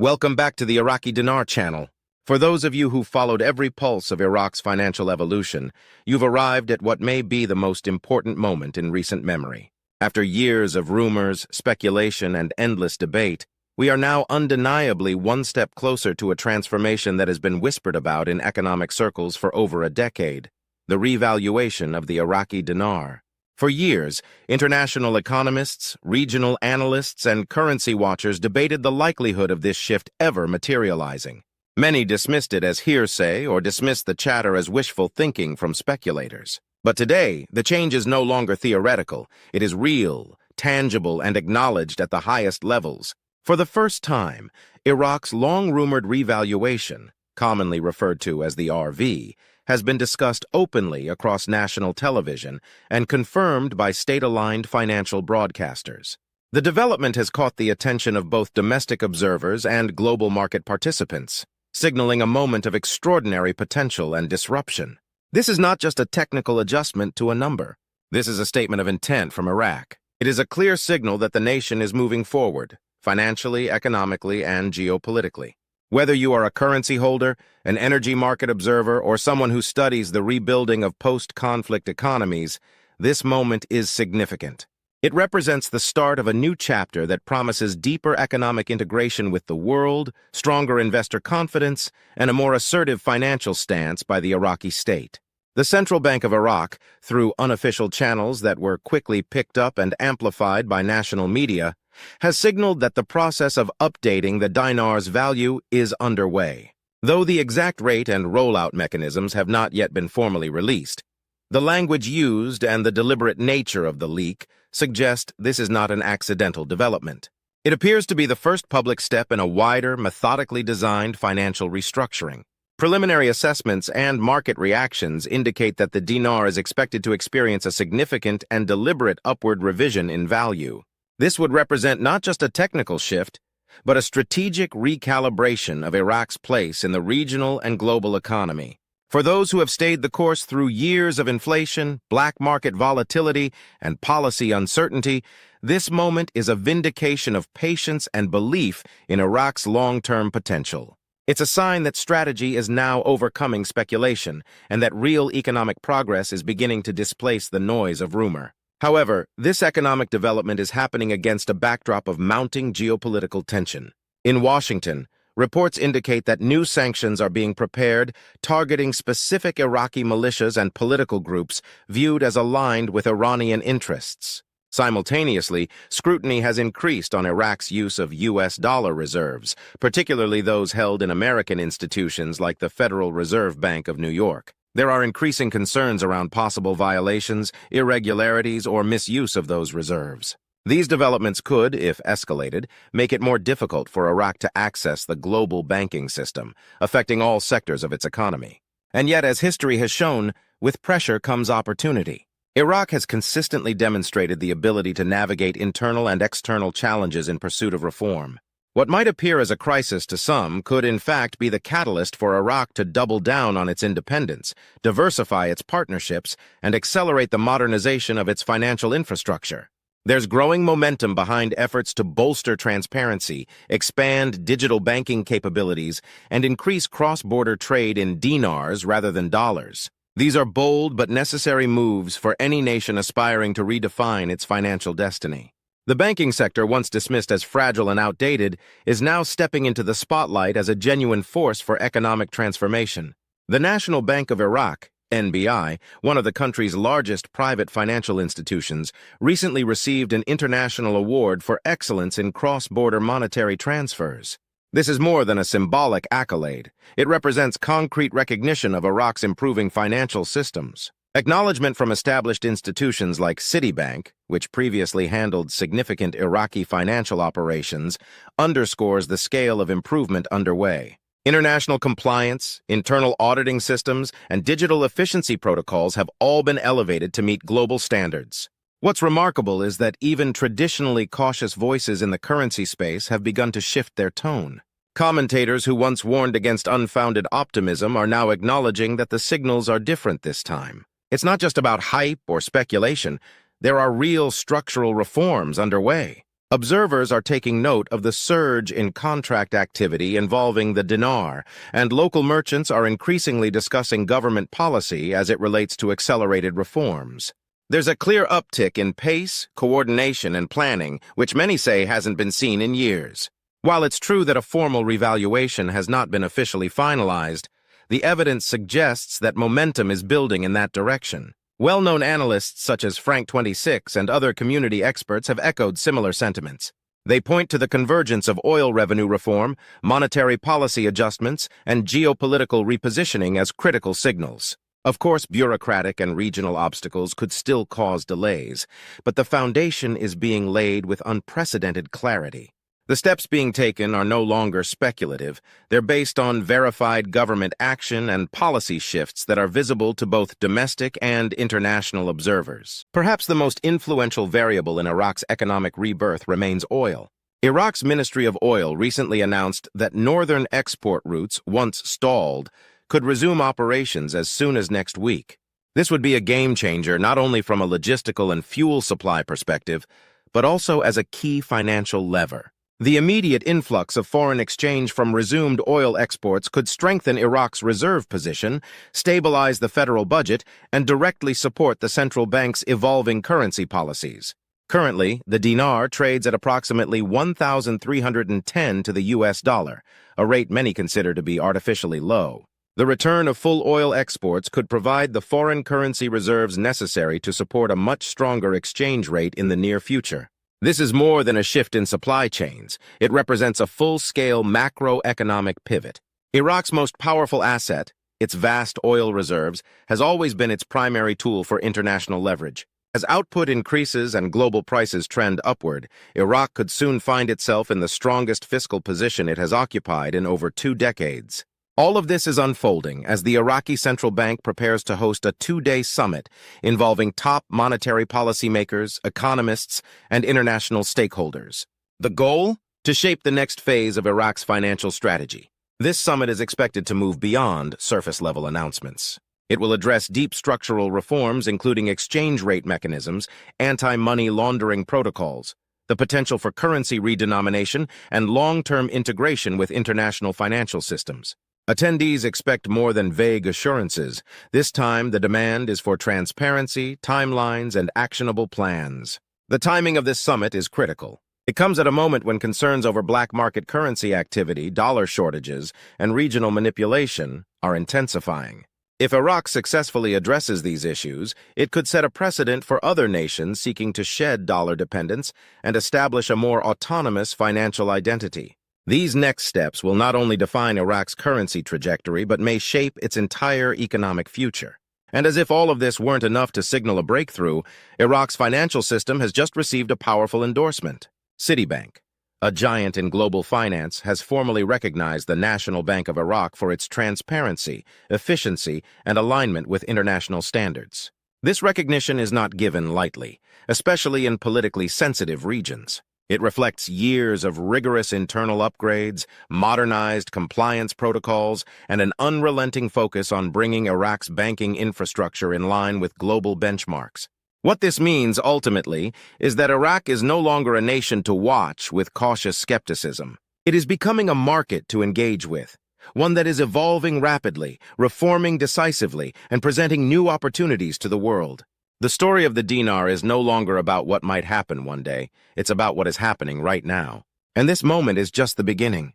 Welcome back to the Iraqi Dinar Channel. For those of you who followed every pulse of Iraq's financial evolution, you've arrived at what may be the most important moment in recent memory. After years of rumors, speculation, and endless debate, we are now undeniably one step closer to a transformation that has been whispered about in economic circles for over a decade: the revaluation of the Iraqi dinar. For years, international economists, regional analysts, and currency watchers debated the likelihood of this shift ever materializing. Many dismissed it as hearsay or dismissed the chatter as wishful thinking from speculators. But today, the change is no longer theoretical. It is real, tangible, and acknowledged at the highest levels. For the first time, Iraq's long-rumored revaluation, commonly referred to as the RV, has been discussed openly across national television and confirmed by state-aligned financial broadcasters. The development has caught the attention of both domestic observers and global market participants, signaling a moment of extraordinary potential and disruption. This is not just a technical adjustment to a number. This is a statement of intent from Iraq. It is a clear signal that the nation is moving forward, financially, economically, and geopolitically. Whether you are a currency holder, an energy market observer, or someone who studies the rebuilding of post-conflict economies, this moment is significant. It represents the start of a new chapter that promises deeper economic integration with the world, stronger investor confidence, and a more assertive financial stance by the Iraqi state. The Central Bank of Iraq, through unofficial channels that were quickly picked up and amplified by national media, has signaled that the process of updating the dinar's value is underway. Though the exact rate and rollout mechanisms have not yet been formally released, the language used and the deliberate nature of the leak suggest this is not an accidental development. It appears to be the first public step in a wider, methodically designed financial restructuring. Preliminary assessments and market reactions indicate that the dinar is expected to experience a significant and deliberate upward revision in value. This would represent not just a technical shift, but a strategic recalibration of Iraq's place in the regional and global economy. For those who have stayed the course through years of inflation, black market volatility, and policy uncertainty, this moment is a vindication of patience and belief in Iraq's long-term potential. It's a sign that strategy is now overcoming speculation, and that real economic progress is beginning to displace the noise of rumor. However, this economic development is happening against a backdrop of mounting geopolitical tension. In Washington, reports indicate that new sanctions are being prepared, targeting specific Iraqi militias and political groups viewed as aligned with Iranian interests. Simultaneously, scrutiny has increased on Iraq's use of U.S. dollar reserves, particularly those held in American institutions like the Federal Reserve Bank of New York. There are increasing concerns around possible violations, irregularities, or misuse of those reserves. These developments could, if escalated, make it more difficult for Iraq to access the global banking system, affecting all sectors of its economy. And yet, as history has shown, with pressure comes opportunity. Iraq has consistently demonstrated the ability to navigate internal and external challenges in pursuit of reform. What might appear as a crisis to some could in fact be the catalyst for Iraq to double down on its independence, diversify its partnerships, and accelerate the modernization of its financial infrastructure. There's growing momentum behind efforts to bolster transparency, expand digital banking capabilities, and increase cross-border trade in dinars rather than dollars. These are bold but necessary moves for any nation aspiring to redefine its financial destiny. The banking sector, once dismissed as fragile and outdated, is now stepping into the spotlight as a genuine force for economic transformation. The National Bank of Iraq, NBI, one of the country's largest private financial institutions, recently received an international award for excellence in cross-border monetary transfers. This is more than a symbolic accolade. It represents concrete recognition of Iraq's improving financial systems. Acknowledgement from established institutions like Citibank, which previously handled significant Iraqi financial operations, underscores the scale of improvement underway. International compliance, internal auditing systems, and digital efficiency protocols have all been elevated to meet global standards. What's remarkable is that even traditionally cautious voices in the currency space have begun to shift their tone. Commentators who once warned against unfounded optimism are now acknowledging that the signals are different this time. It's not just about hype or speculation. There are real structural reforms underway. Observers are taking note of the surge in contract activity involving the dinar, and local merchants are increasingly discussing government policy as it relates to accelerated reforms. There's a clear uptick in pace, coordination, and planning, which many say hasn't been seen in years. While it's true that a formal revaluation has not been officially finalized, the evidence suggests that momentum is building in that direction. Well-known analysts such as Frank26 and other community experts have echoed similar sentiments. They point to the convergence of oil revenue reform, monetary policy adjustments, and geopolitical repositioning as critical signals. Of course, bureaucratic and regional obstacles could still cause delays, but the foundation is being laid with unprecedented clarity. The steps being taken are no longer speculative. They're based on verified government action and policy shifts that are visible to both domestic and international observers. Perhaps the most influential variable in Iraq's economic rebirth remains oil. Iraq's Ministry of Oil recently announced that northern export routes, once stalled, could resume operations as soon as next week. This would be a game-changer not only from a logistical and fuel supply perspective, but also as a key financial lever. The immediate influx of foreign exchange from resumed oil exports could strengthen Iraq's reserve position, stabilize the federal budget, and directly support the central bank's evolving currency policies. Currently, the dinar trades at approximately 1,310 to the US dollar, a rate many consider to be artificially low. The return of full oil exports could provide the foreign currency reserves necessary to support a much stronger exchange rate in the near future. This is more than a shift in supply chains. It represents a full-scale macroeconomic pivot. Iraq's most powerful asset, its vast oil reserves, has always been its primary tool for international leverage. As output increases and global prices trend upward, Iraq could soon find itself in the strongest fiscal position it has occupied in over 2 decades. All of this is unfolding as the Iraqi central bank prepares to host a 2-day summit involving top monetary policymakers, economists, and international stakeholders. The goal? To shape the next phase of Iraq's financial strategy. This summit is expected to move beyond surface-level announcements. It will address deep structural reforms, including exchange rate mechanisms, anti-money laundering protocols, the potential for currency redenomination, and long-term integration with international financial systems. Attendees expect more than vague assurances. This time, the demand is for transparency, timelines, and actionable plans. The timing of this summit is critical. It comes at a moment when concerns over black market currency activity, dollar shortages, and regional manipulation are intensifying. If Iraq successfully addresses these issues, it could set a precedent for other nations seeking to shed dollar dependence and establish a more autonomous financial identity. These next steps will not only define Iraq's currency trajectory, but may shape its entire economic future. And as if all of this weren't enough to signal a breakthrough, Iraq's financial system has just received a powerful endorsement. Citibank, a giant in global finance, has formally recognized the National Bank of Iraq for its transparency, efficiency, and alignment with international standards. This recognition is not given lightly, especially in politically sensitive regions. It reflects years of rigorous internal upgrades, modernized compliance protocols, and an unrelenting focus on bringing Iraq's banking infrastructure in line with global benchmarks. What this means, ultimately, is that Iraq is no longer a nation to watch with cautious skepticism. It is becoming a market to engage with, one that is evolving rapidly, reforming decisively, and presenting new opportunities to the world. The story of the dinar is no longer about what might happen one day. It's about what is happening right now. And this moment is just the beginning.